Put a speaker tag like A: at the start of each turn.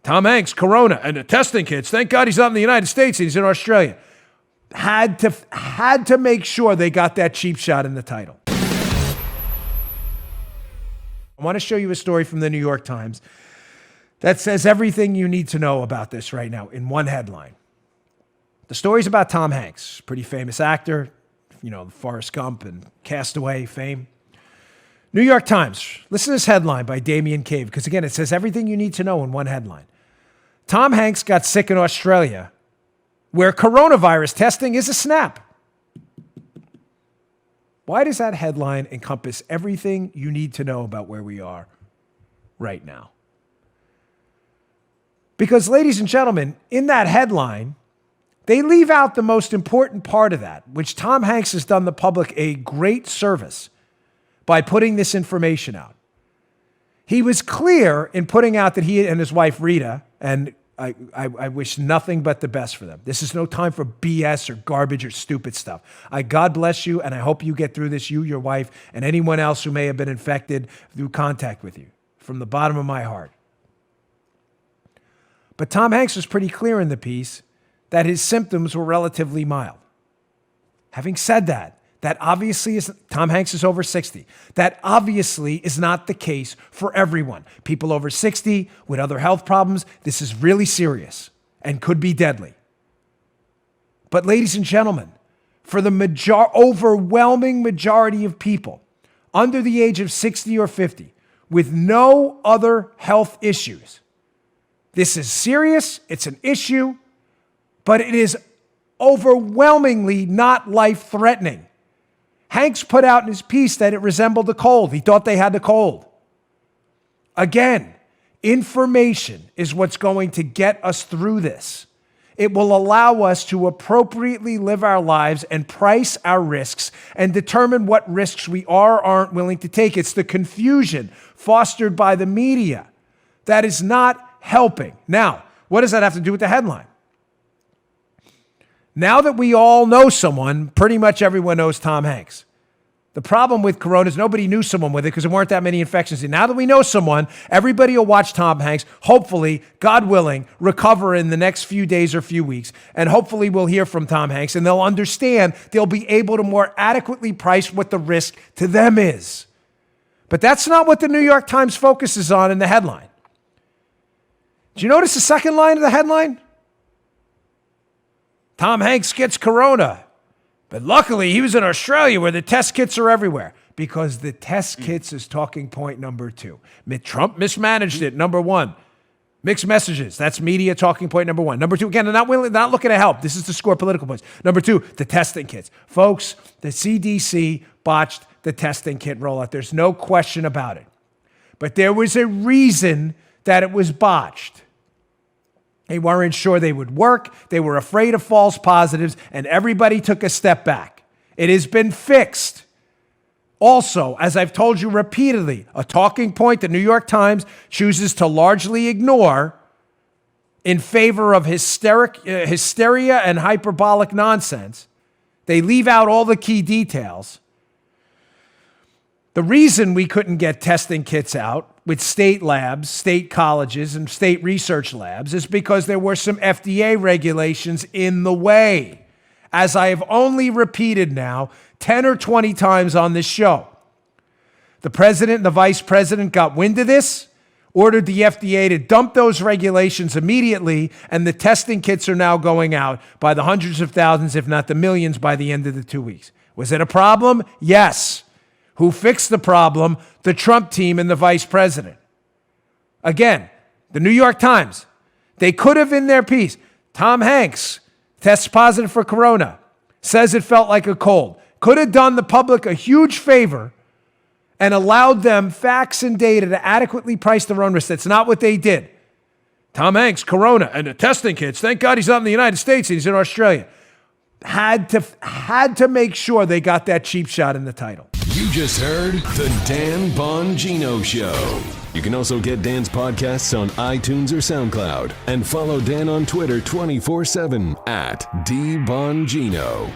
A: Tom Hanks, corona, and the testing kits. Thank God he's not in the United States and he's in Australia. Had to make sure they got that cheap shot in the title. I want to show you a story from the New York Times that says everything you need to know about this right now in one headline. The story's about Tom Hanks, pretty famous actor, Forrest Gump and Castaway fame. New York Times, listen to this headline by Damien Cave, because again, it says everything you need to know in one headline. Tom Hanks got sick in Australia, where coronavirus testing is a snap. Why does that headline encompass everything you need to know about where we are right now? Because, ladies and gentlemen, in that headline, they leave out the most important part of that, which Tom Hanks has done the public a great service by putting this information out. He was clear in putting out that he and his wife, Rita, and I wish nothing but the best for them. This is no time for BS or garbage or stupid stuff. God bless you, and I hope you get through this, you, your wife, and anyone else who may have been infected through contact with you, from the bottom of my heart. But Tom Hanks was pretty clear in the piece that his symptoms were relatively mild. Having said that obviously is, Tom Hanks is over 60. That obviously is not the case for everyone. People over 60 with other health problems, this is really serious and could be deadly. But ladies and gentlemen, for the overwhelming majority of people under the age of 60 or 50 with no other health issues, this is serious, it's an issue, but it is overwhelmingly not life-threatening. Hanks put out in his piece that it resembled a cold. He thought they had the cold. Again, information is what's going to get us through this. It will allow us to appropriately live our lives and price our risks and determine what risks we are or aren't willing to take. It's the confusion fostered by the media that is not helping. Now, what does that have to do with the headline? Now that we all know someone, pretty much everyone knows Tom Hanks. The problem with corona is nobody knew someone with it because there weren't that many infections. And now that we know someone, everybody will watch Tom Hanks, hopefully, God willing, recover in the next few days or few weeks. And hopefully we'll hear from Tom Hanks and they'll understand, they'll be able to more adequately price what the risk to them is. But that's not what the New York Times focuses on in the headline. Do you notice the second line of the headline? Tom Hanks gets corona, but luckily he was in Australia where the test kits are everywhere, because the test kits is talking point number 2. Trump mismanaged it, number 1. Mixed messages, that's media talking point number 1. Number 2, again, they're not looking to help. This is to score political points. Number 2, the testing kits. Folks, the CDC botched the testing kit rollout. There's no question about it. But there was a reason that it was botched. They weren't sure they would work. They were afraid of false positives, and everybody took a step back. It has been fixed. Also, as I've told you repeatedly, a talking point the New York Times chooses to largely ignore in favor of hysteria and hyperbolic nonsense. They leave out all the key details. The reason we couldn't get testing kits out with state labs, state colleges, and state research labs is because there were some FDA regulations in the way. As I have only repeated now 10 or 20 times on this show, the president and the vice president got wind of this, ordered the FDA to dump those regulations immediately, and the testing kits are now going out by the hundreds of thousands, if not the millions, by the end of the 2 weeks. Was it a problem? Yes. Who fixed the problem? The Trump team and the vice president. Again, the New York Times, they could have in their piece, Tom Hanks tests positive for corona, says it felt like a cold. Could have done the public a huge favor and allowed them facts and data to adequately price their own risk. That's not what they did. Tom Hanks, corona, and the testing kits. Thank God he's not in the United States and he's in Australia. Had to make sure they got that cheap shot in the title.
B: You just heard The Dan Bongino Show. You can also get Dan's podcasts on iTunes or SoundCloud. And follow Dan on Twitter 24/7 @DBongino.